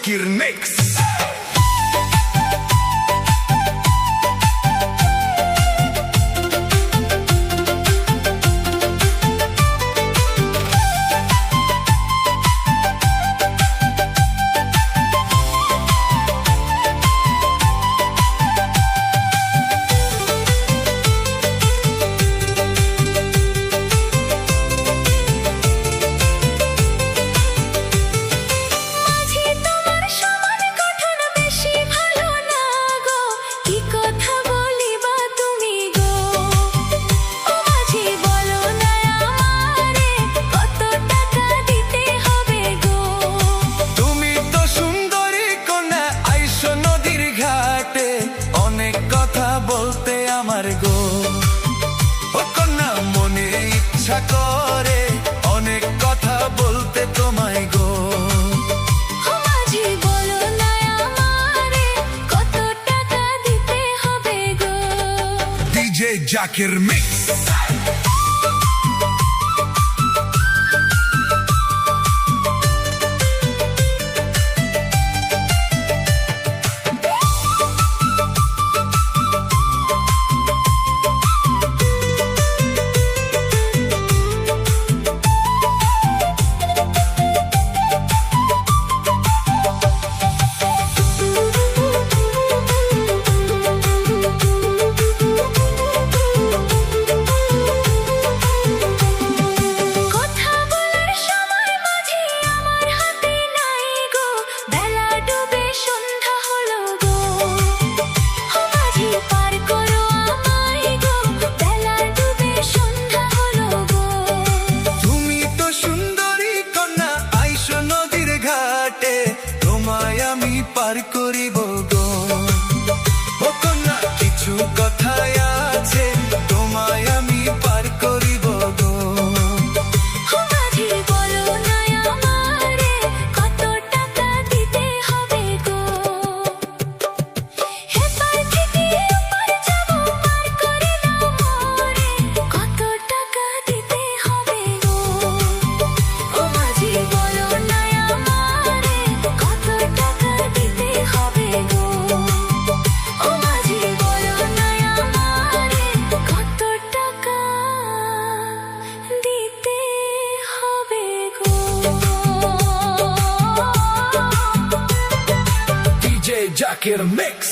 Zakir mix. অনেক কথা বলতে আমার গো ও কন্যা, মনে ইচ্ছা করে অনেক কথা বলতে তোমায় গো। মাঝি বলো না আমারে কত টাকা দিতে হবে গো। DJ Zakir mix. তোমায় আমি পার করিব গো ও কন্যা, কিছু কথা আছে তোমায় আমি পার করিব গো। মাঝি বলো না আমারে কত টাকা দিতে হবে গো। এপার থেকে ওপার যাব পার করে দাও মোরে, কত টাকা দিতে হবে গো। ও মাঝি বলো না আমারে কত টাকা দিতে হবে গো। ও মাঝি বলো না আমারে কত টাকা দিতে হবে গো। DJ Zakir mix.